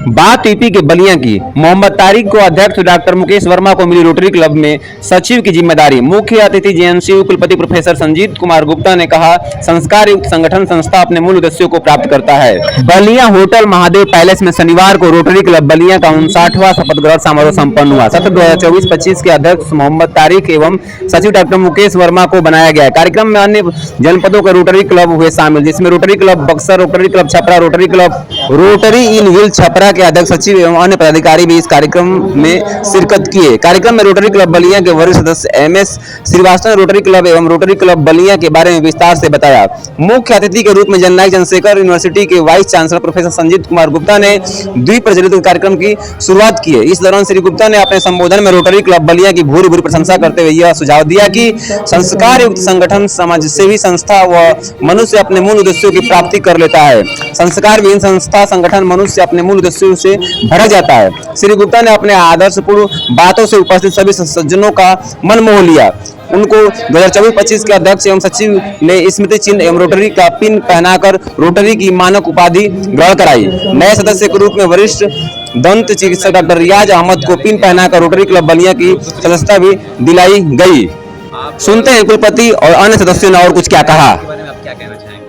बात यूपी के बलिया की। मोहम्मद तारिक को अध्यक्ष डॉक्टर मुकेश वर्मा को मिली रोटरी क्लब में सचिव की जिम्मेदारी। मुख्य अतिथि जेएनसीयू कुलपति प्रोफेसर संजीत कुमार गुप्ता ने कहा, संस्कार युक्त संगठन संस्था अपने मूल उद्देश्यों को प्राप्त करता है। बलिया होटल महादेव पैलेस में शनिवार को रोटरी क्लब बलिया का 59वां शपथ ग्रहण समारोह संपन्न हुआ। सत्र 2024-25 के अध्यक्ष मोहम्मद तारिक एवं सचिव डॉक्टर मुकेश वर्मा को बनाया गया। कार्यक्रम में अन्य जनपदों के रोटरी क्लब हुए शामिल, जिसमें Rotary Club Buxar, Rotary Club Chhapra, Rotary Club Rotary in wheel Chhapra के अध्यक्ष सचिव एवं अन्य पदाधिकारी भी इस कार्यक्रम में शिरकत किए। कार्यक्रम में रोटरी क्लब बलिया के वरिष्ठ सदस्य एमएस श्रीवास्तव ने रोटरी क्लब एवं रोटरी क्लब बलिया के बारे में विस्तार से बताया। मुख्य अतिथि के रूप में जननायक चंद्रशेखर यूनिवर्सिटी के vice chancellor professor Sanjeet Kumar Gupta ने द्वीप प्रज्वलित कार्यक्रम की शुरुआत की। इस दौरान श्री गुप्ता ने अपने संबोधन में रोटरी क्लब बलिया की भूरी भूरी प्रशंसा करते हुए यह सुझाव दिया कि संस्कार युक्त संगठन समाजसेवी संस्था व मनुष्य अपने मूल उद्देश्यों की प्राप्ति कर लेता है। संस्कार विहीन संस्था संगठन मनुष्य अपने मूल उद्देश्यों से भटक जाता है। श्री गुप्ता ने अपने आदर्शपूर्ण बातों से उपस्थित सभी सज्जनों का मन मोह लिया। उनको 2024-25 के अध्यक्ष एवं सचिव ने स्मृति चिन्ह एवं रोटरी का पिन पहनाकर रोटरी की मानक उपाधि ग्रहण कराई। नए सदस्य के रूप में वरिष्ठ दंत चिकित्सक डॉक्टर रियाज अहमद को पिन पहनाकर रोटरी क्लब बलिया की सदस्यता भी दिलाई गई। सुनते हैं कुलपति और अन्य सदस्यों ने और कुछ क्या कहा। क्या कहना चाहेंगे?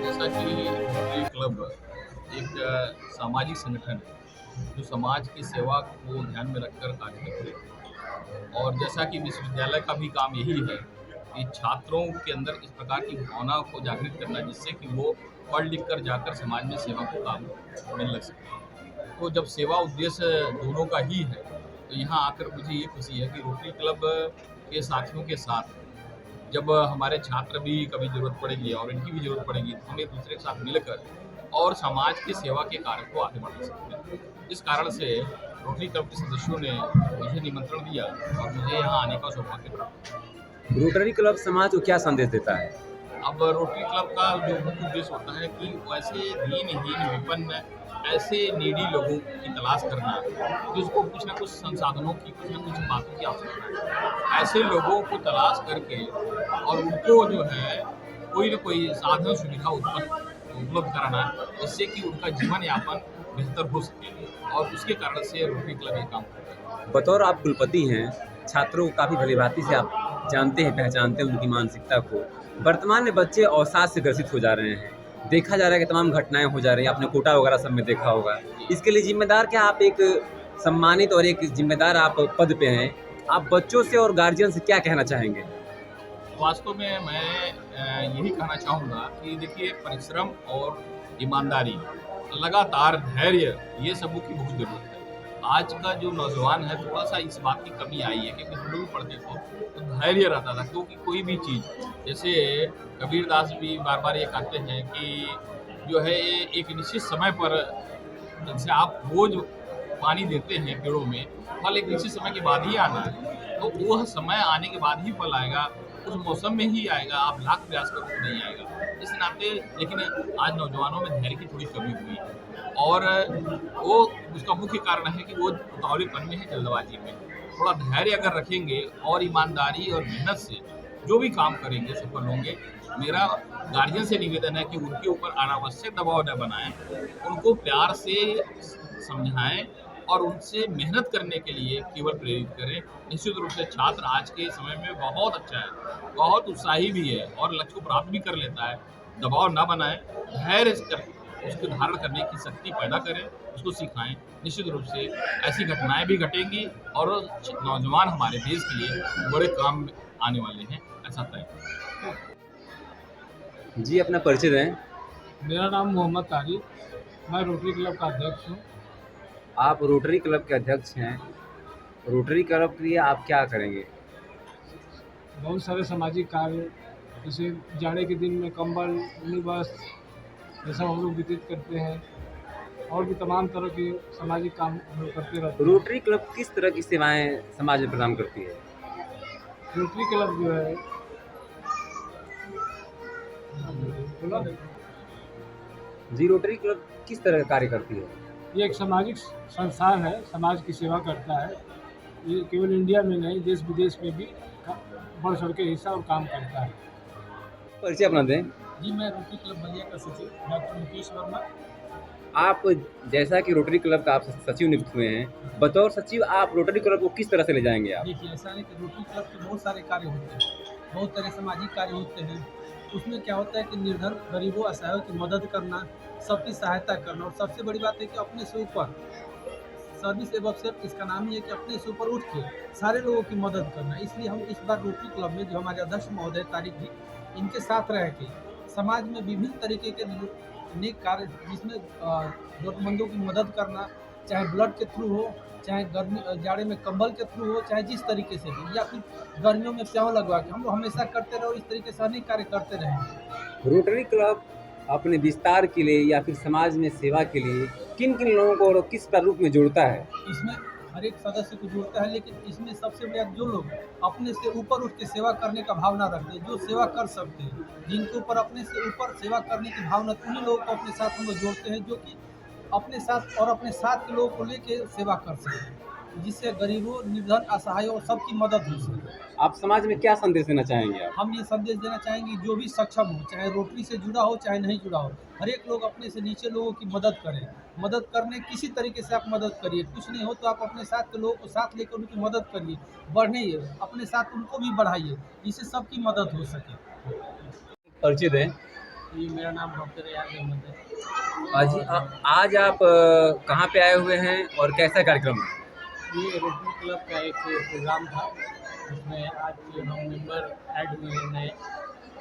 जैसा कि रोटरी क्लब एक सामाजिक संगठन है जो समाज की सेवा को ध्यान में रखकर कार्य करते हैं, और जैसा कि विश्वविद्यालय का भी काम यही है कि छात्रों के अंदर इस प्रकार की भावना को जागृत करना, जिससे कि वो पढ़ लिख कर जाकर समाज में सेवा को काम करने लग सके। तो जब सेवा उद्देश्य दोनों का ही है, तो यहाँ आकर मुझे ये खुशी है कि रोटरी क्लब के साथियों के साथ जब हमारे छात्र भी कभी जरूरत पड़ेगी और इनकी भी जरूरत पड़ेगी, तो हम एक दूसरे के साथ मिलकर और समाज की सेवा के कार्य को आगे बढ़ा सकते हैं। इस कारण से रोटरी क्लब के सदस्यों ने मुझे निमंत्रण दिया और मुझे यहाँ आने का सौभाग्य प्राप्त हुआ। रोटरी क्लब समाज को क्या संदेश देता है? अब रोटरी क्लब का जो मुख्य उद्देश्य होता है कि वैसे दीनहीन विपन्न ऐसे नीडी लोगों की तलाश करना, जिसको कुछ न कुछ संसाधनों की, कुछ न कुछ बातों की आवश्यकता है। ऐसे लोगों को तलाश करके और उनको जो है कोई न कोई साधन सुविधा उपलब्ध कराना, जिससे कि उनका जीवन यापन बेहतर हो सके, और उसके कारण से रोटरी क्लब ये काम करता है। बतौर आप कुलपति हैं, छात्रों को काफ़ी भलीभांति से आप जानते हैं, पहचानते हैं उनकी मानसिकता को। वर्तमान में बच्चे अवसाद से ग्रसित हो जा रहे हैं, देखा जा रहा है कि तमाम घटनाएं हो जा रही हैं, आपने कोटा वगैरह सब में देखा होगा। इसके लिए जिम्मेदार क्या, आप एक सम्मानित और एक जिम्मेदार आप पद पे हैं, आप बच्चों से और गार्जियन से क्या कहना चाहेंगे? वास्तव में मैं यही कहना चाहूँगा कि देखिए, परिश्रम और ईमानदारी, लगातार धैर्य, ये सबों की बहुत जरूरत है। आज का जो नौजवान है, थोड़ा सा इस बात की कमी आई है, क्योंकि हम लोग पढ़ते थे तो धैर्य रहता था, क्योंकि कोई भी चीज़, जैसे कबीरदास भी बार बार ये कहते हैं कि जो है एक निश्चित समय पर, जैसे आप रोज पानी देते हैं पेड़ों में, फल एक निश्चित समय के बाद ही आना है, तो वह समय आने के बाद ही फल आएगा, उस मौसम में ही आएगा, आप लाख प्रयास करो तो नहीं आएगा। इस नाते लेकिन आज नौजवानों में धैर्य की थोड़ी कमी हुई है, और वो उसका मुख्य कारण है कि वो उतावलेपन में है, जल्दबाजी में। थोड़ा धैर्य अगर रखेंगे और ईमानदारी और मेहनत से जो भी काम करेंगे, सफल होंगे। मेरा गार्जियन से निवेदन है कि उनके ऊपर अनावश्यक दबाव न बनाएं, उनको प्यार से समझाएं और उनसे मेहनत करने के लिए केवल प्रेरित करें। निश्चित रूप से छात्र आज के समय में बहुत अच्छा है, बहुत उत्साही भी है और लक्ष्य को प्राप्त भी कर लेता है। दबाव ना बनाएं, धैर्य उसको धारण करने की शक्ति पैदा करें, उसको सिखाएं। निश्चित रूप से ऐसी घटनाएं भी घटेंगी और नौजवान हमारे देश के लिए बड़े काम में आने वाले हैं, ऐसा तय है। जी, अपना परिचय दें। मेरा नाम मोहम्मद तारिक, मैं रोटरी क्लब का अध्यक्ष हूँ। आप रोटरी क्लब के अध्यक्ष हैं, रोटरी क्लब के लिए आप क्या करेंगे? बहुत सारे सामाजिक कार्य, जैसे जाड़े के दिन में कंबल, ऊनी वस्त्र, ये सब हम लोग वितरित करते हैं, और भी तमाम तरह के सामाजिक काम हम लोग करते रहते हैं। रोटरी क्लब किस तरह की सेवाएं समाज में प्रदान करती है? रोटरी क्लब जो है, जी, रोटरी क्लब किस तरह का कार्य करती है? ये एक सामाजिक संस्थान है, समाज की सेवा करता है। ये केवल इंडिया में नहीं, देश विदेश में भी बढ़ चढ़ के हिस्सा और काम करता है। परिचय अपना दें। जी, मैं रोटरी क्लब बलिया का सचिव डॉक्टर मुकेश वर्मा। आप जैसा कि रोटरी क्लब का आप सचिव नियुक्त हुए हैं, बतौर सचिव आप रोटरी क्लब को किस तरह से ले जाएंगे आप? देखिए, ऐसा नहीं कि रोटरी क्लब के बहुत सारे कार्य होते हैं, बहुत सारे सामाजिक कार्य होते हैं। उसमें क्या होता है कि निर्धन गरीबों असहायों की मदद करना, सबकी सहायता करना, और सबसे बड़ी बात है कि अपने से ऊपर सर्विस एबव सेल्फ, इसका नाम ही है कि अपने से ऊपर उठ के सारे लोगों की मदद करना। इसलिए हम इस बार रोटरी क्लब में जो हमारे अध्यक्ष महोदय तारिक जी, इनके साथ रह के समाज में विभिन्न तरीके के नेक कार्य, जिसमें ज़रूरतमंदों की मदद करना, चाहे ब्लड के थ्रू हो, चाहे गर्मी जाड़े में कंबल के थ्रू हो, चाहे जिस तरीके से भी, या फिर गर्मियों में प्याऊ लगवा के, हम लोग हमेशा करते रहे और इस तरीके से अनेक कार्य करते रहेंगे। रोटरी क्लब अपने विस्तार के लिए या फिर समाज में सेवा के लिए किन किन लोगों को और किस रूप में जोड़ता है? इसमें हर एक सदस्य को जोड़ता है, लेकिन इसमें सबसे बड़ा जो लोग अपने से ऊपर उठ के सेवा करने का भावना रखते हैं, जो सेवा कर सकते हैं, जिनके ऊपर अपने से ऊपर सेवा करने की भावना, उन्हीं लोगों को अपने साथ हम लोग जोड़ते हैं, जो कि अपने साथ और अपने साथ के लोगों को लेके सेवा कर सकें, जिससे गरीबों, निर्धन, असहायों और सबकी मदद हो सके। आप समाज में क्या संदेश देना चाहेंगे आप? हम ये संदेश देना चाहेंगे, जो भी सक्षम हो, चाहे रोटरी से जुड़ा हो चाहे नहीं जुड़ा हो, हर एक लोग अपने से नीचे लोगों की मदद करें। मदद करने किसी तरीके से आप मदद करिए, कुछ नहीं हो तो आप अपने साथ के लोगों को साथ लेकर उनकी मदद करिए, बढ़ाइए, अपने साथ उनको भी बढ़ाइए, जिससे सबकी मदद हो सके। परिचय दें। जी, मेरा नाम डॉक्टर एआर अहमद है। आज आप कहाँ पे आए हुए हैं और कैसा कार्यक्रम है? ये रोटरी क्लब का एक प्रोग्राम था, उसमें आज हम मेंबर ऐड हुए हैं नए,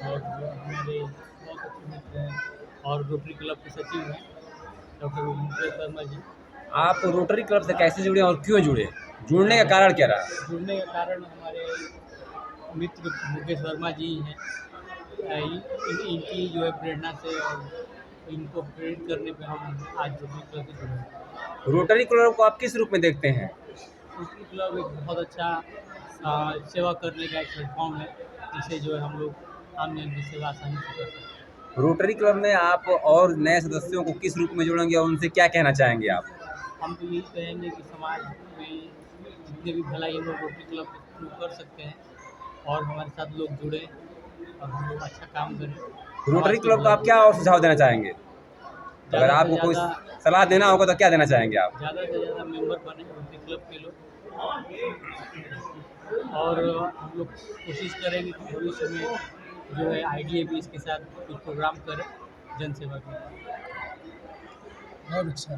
और हमारे बहुत अच्छे मित्र हैं और रोटरी क्लब के सचिव हैं डॉक्टर मुकेश वर्मा जी। आप रोटरी क्लब से कैसे जुड़े और क्यों जुड़े? जुड़ने का कारण क्या रहा? जुड़ने का कारण हमारे मित्र मुकेश वर्मा जी हैं। इनकी जो है प्रेरणा से और इनको प्रेरित करने पे हम आज रोटरी क्लब से जुड़े हैं। रोटरी क्लब को आप किस रूप में देखते हैं? रोटरी क्लब एक बहुत अच्छा सेवा करने का एक प्लेटफॉर्म है, जिससे जो है हम लोग आम जन की सेवा आसानी से कर सकते हैं। रोटरी क्लब में आप और नए सदस्यों को किस रूप में जोड़ेंगे और उनसे क्या कहना चाहेंगे आप? हम तो यही कहेंगे कि समाज में जितने भी भलाई हम लोग रोटरी क्लब के थ्रू कर सकते हैं, और हमारे साथ लोग जुड़े और हम लोग अच्छा काम करें। रोटरी क्लब को आप क्या और सुझाव देना चाहेंगे? अगर आपको कोई सलाह देना होगा तो क्या देना चाहेंगे आप? ज़्यादा से ज़्यादा मेंबर बने रोटरी क्लब के लोग, और हम लोग कोशिश करेंगे कि भविष्य में जो है IDA भी इसके साथ कुछ प्रोग्राम करें, जन सेवा के। बहुत अच्छा।